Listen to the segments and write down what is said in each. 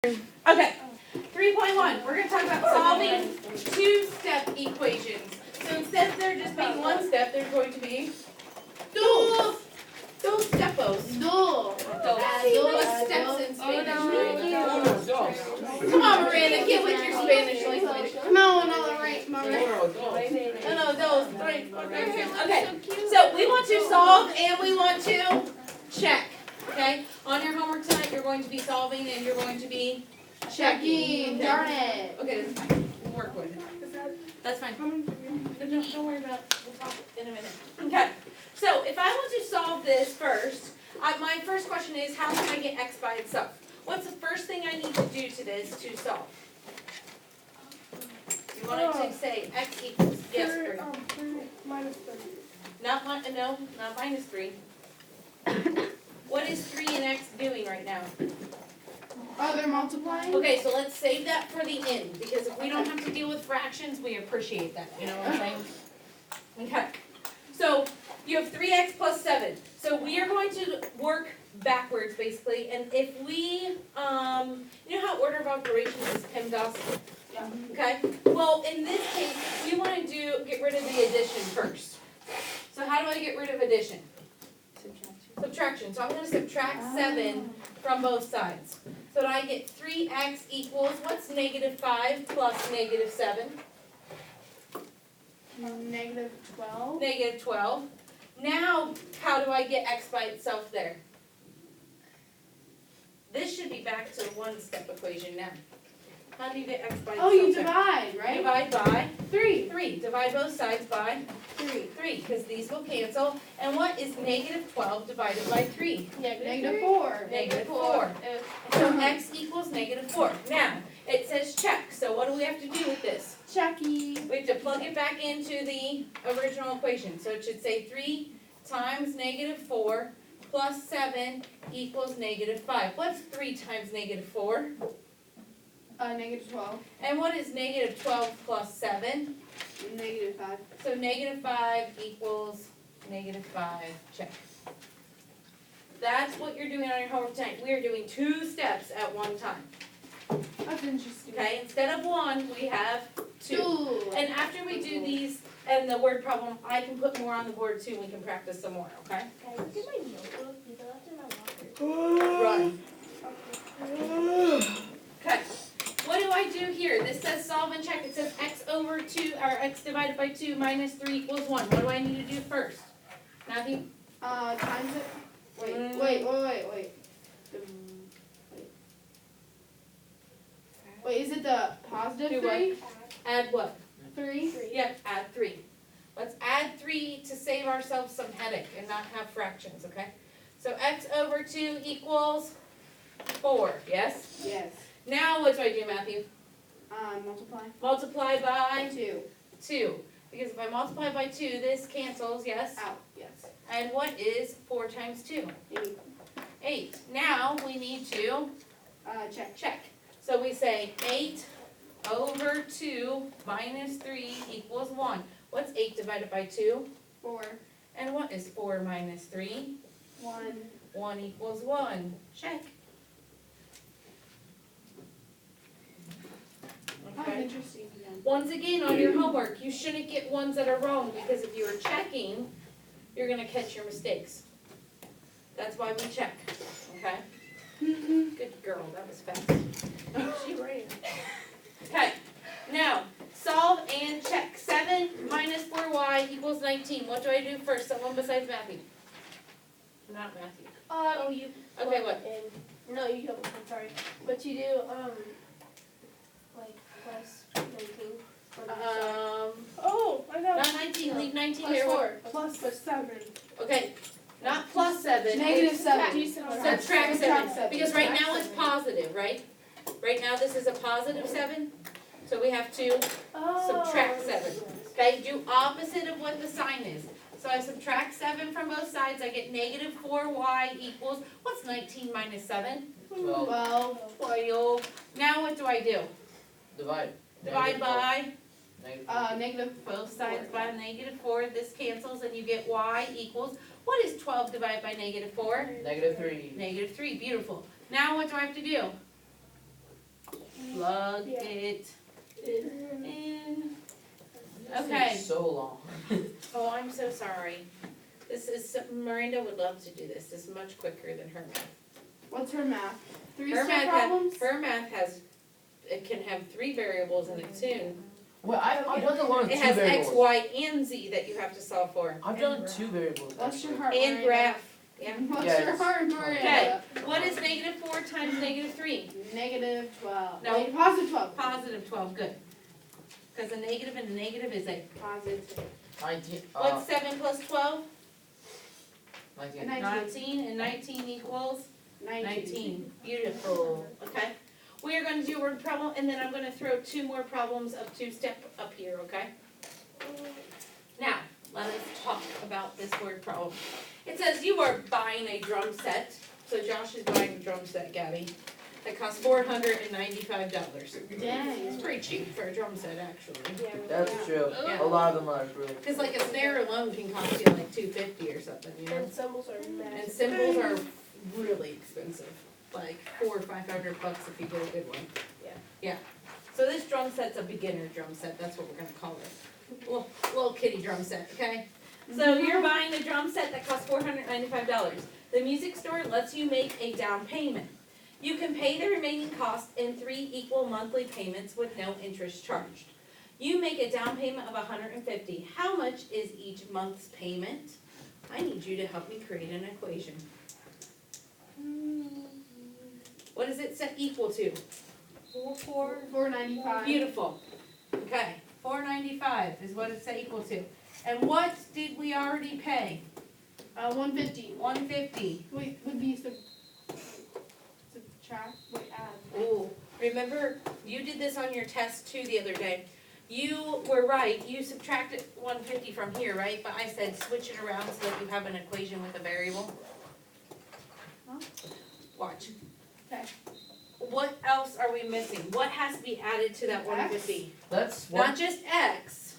Okay, 3.1, we're going to talk about solving two-step equations. So instead of there just being one step, there's going to be dos stepos. Dos steps in Spanish. Come on, Miranda, get with your Spanish language. No, right, Mama. No, dos, three. Okay, so we want to solve and we want to check. Okay, on your homework tonight, you're going to be solving and you're going to be checking. Darn it. Okay, that's fine. We'll work with it. That's fine. Don't worry about it. We'll talk in a minute. Okay, so if I want to solve this first, my first question is, how can I get x by itself? What's the first thing I need to do to this to solve? You want it to say x equals, yes, 3. Minus 3. Not minus 3. What is 3 and x doing right now? Oh, they're multiplying? Okay, so let's save that for the end, because if we don't have to deal with fractions, we appreciate that, you know what I'm saying? Okay, so you have 3x plus 7. So we are going to work backwards, basically, and if we, you know how order of operations is PEMDAS? Yeah. Okay, well, in this case, we want to get rid of the addition first. So how do I get rid of addition? Subtraction. So I'm going to subtract 7 from both sides. So I get 3x equals, what's negative 5 plus negative 7? Negative 12. Negative 12. Now, how do I get x by itself there? This should be back to the one-step equation now. How do you get x by itself? Oh, you there? divide, right? Divide by 3. 3. Divide both sides by 3, because these will cancel. And what is negative 12 divided by 3? Negative 4. Negative 4. So x equals negative 4. Now, it says check. So what do we have to do with this? Checky. We have to plug it back into the original equation. So it should say 3 times negative 4 plus 7 equals negative 5. What's 3 times negative 4? Negative 12. And what is negative 12 plus 7? Negative 5. So negative 5 equals negative 5. Check. That's what you're doing on your homework tonight. We are doing 2 steps at one time. That's interesting. Okay, instead of 1, we have 2. 2. And after we do these and the word problem, I can put more on the board too and we can practice some more, okay? Can I look at my notebook? Because I left it in my locker. Run. Okay. What do I do here? This says solve and check. It says x over 2, or x divided by 2 minus 3 equals 1. What do I need to do first? Matthew? Times it. Mm. Wait. Wait, is it the positive Do what? 3? Add what? 3? Yep, add 3. Let's add 3 to save ourselves some headache and not have fractions, okay? So x over 2 equals 4, yes? Yes. Now what do I do, Matthew? Multiply. Multiply by 2. 2. Because if I multiply by 2, this cancels, yes? Out. Yes. And what is 4 times 2? 8. 8. Now we need to Check. So we say 8 over 2 minus 3 equals 1. What's 8 divided by 2? 4. And what is 4 minus 3? 1. 1 equals 1. Check. Okay. Interesting. Once again, on your homework, you shouldn't get ones that are wrong because if you are checking, you're going to catch your mistakes. That's why we check. Okay? Good girl. That was fast. She ran. Okay. Now, solve and check. 7 minus 4y equals 19. What do I do first? Someone besides Matthew. Not Matthew. Oh, you. Okay, what? No, you don't. I'm sorry. But you do, like, plus 19. Oh, I got Not 19. Leave 19 plus there. 4. Plus 7. Okay. Not plus 7. Negative 7. Subtract 7. Because right now it's positive, right? Right now this is a positive 7. So we have to subtract 7. Okay? Do opposite of what the sign is. So I subtract 7 from both sides. I get negative 4y equals, what's 19 minus 7? 12. 12. Now what do I do? Divide. Divide by Negative. both sides by negative 4. This cancels and you get y equals, what is 12 divided by negative 4? Negative 3. Negative 3. Beautiful. Now what do I have to do? plug Yeah. it In. in. This Okay. takes so long. Oh, I'm so sorry. This is, Miranda would love to do this. This is much quicker than her math. What's her math? Her 3-step math problems? Her math has, it can have 3 variables in it too. Well, I've done the one with It two has variables. X, Y, and Z that you have to solve for. I've done 2 variables. What's your actually. heart, And Miranda? graph. Yeah. What's Yeah, your it's- heart, Okay, Miranda? what is -4 times -3? Negative 12. No. Wait, positive 12. Positive 12, good. Because a negative and a negative is a, Positive. 19, what's 7 plus 12? 19. 19, and 19 equals 19. 19. Beautiful, okay? We are gonna do a word problem, and then I'm gonna throw 2 more problems of 2-step up here, okay? Now, let us talk about this word problem. It says you are buying a drum set, so Josh is buying a drum set, Gabby, that costs $495. Dang. It's pretty cheap for a drum set, actually. Yeah. That's Yeah. true. Yeah. A lot of them are really. Cause like a snare alone can cost you like $250 or something, you know? And cymbals are And massive. cymbals are really expensive, like $400 or $500 if you get a good one. Yeah. Yeah. So this drum set's a beginner drum set, that's what we're gonna call it. Little kitty drum set, okay? So you're buying a drum set that costs $495. The music store lets you make a down payment. You can pay the remaining cost in 3 equal monthly payments with no interest charged. You make a down payment of $150. How much is each month's payment? I need you to help me create an equation. What is it set equal to? 495. Beautiful. Okay, $495 is what it's set equal to. And what did we already pay? 150. $150. Wait, would be subtract? Wait, add. Ooh, remember, you did this on your test too the other day. You were right, you subtracted $150 from here, right? But I said switch it around so that you have an equation with a variable. Huh? Watch. Okay. What else are we missing? What has to be added to that X? 150? That's what. Not just X.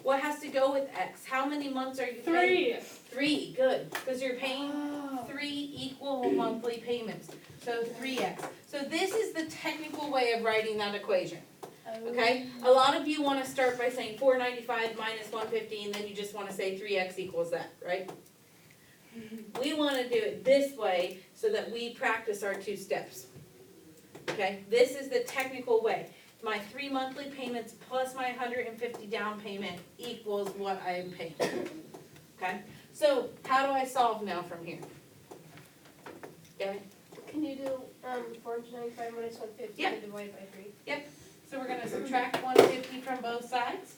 What has to go with X? How many months are you paying? 3, good, because you're paying Oh. 3 equal monthly payments, so 3x. So this is the technical way of writing that equation, okay? A lot of you wanna start by saying 495 minus 150, and then you just wanna say 3x equals that, right? We wanna do it this way so that we practice our 2 steps. Okay, this is the technical way. My 3 monthly payments plus my 150 down payment equals what I am paying, okay? So, how do I solve now from here? Gabby? Can you do 495 minus 150 Yeah. and divide by 3? So we're gonna subtract 150 from both sides,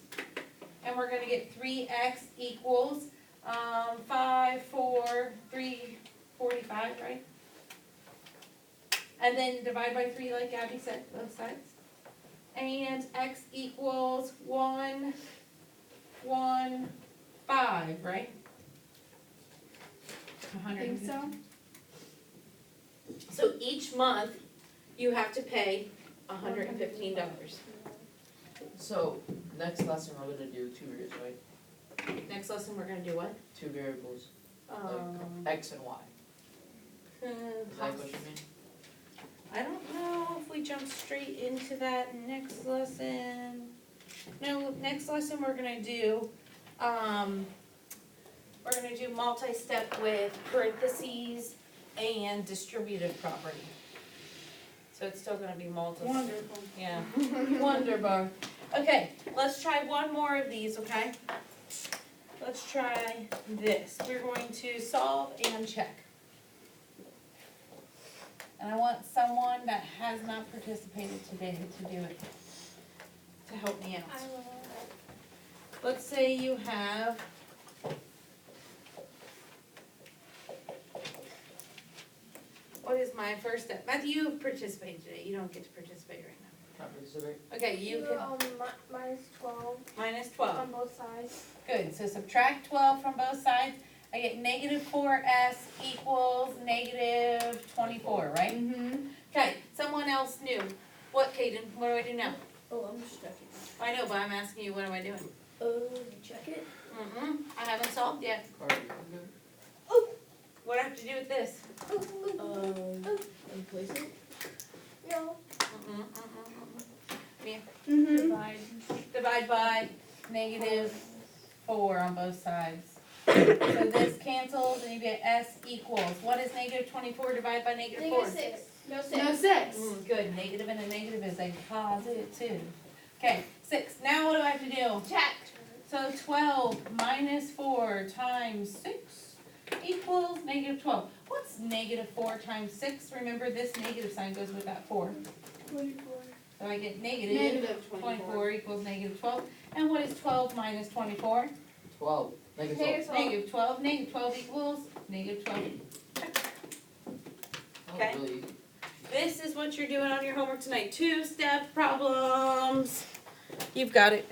and we're gonna get 3x equals, 5, 4, 3, 45, right? And then divide by 3 like Gabby said, both sides. And x equals 1, 1, 5, right? I think so. So each month, you have to pay $115. So next lesson we're gonna do 2 variables, right? Next lesson, we're gonna do what? 2 variables, Um, like X and Y. Is that what you mean? I don't know if we jump straight into that next lesson. No, next lesson we're gonna do, multi-step with parentheses and distributive property. So it's still gonna be multi. Wonderful. Yeah, wonderful. Okay, let's try one more of these, okay? Let's try this. We're going to solve and check. And I want someone that has not participated today to do it, to help me out. I will. Let's say you have what is my first step? Matthew, you participated today. You don't get to participate right now. Not participate. Okay, you Do, can minus 12 minus 12. on both sides. Good, so subtract 12 from both sides. I get negative 4s equals negative 24, right? Mm-hmm. Okay, someone else new. What, Kaden? What do I do now? Oh, I'm just checking. I know, but I'm asking you, what am I doing? Oh, you check it? I haven't solved yet. Cardi. What do I have to do with this? And place it? No. Amy? Mm-hmm. Divide. Divide by -4 on both sides. So this cancels and you get S equals, what is -24 divided by -4? -6. No 6. No 6. Good, negative and a negative is a positive. Okay, 6, now what do I have to do? Check. So 12 minus 4 times 6 equals -12. What's -4 times 6? Remember, this negative sign goes with that 4. 24. So I get negative Negative 24 equals -12. And what is 12 minus 24? 12, negative 12. Negative 12. Negative 12 equals -12. That Okay. was really easy. This is what you're doing on your homework tonight. 2-step problems. You've got it.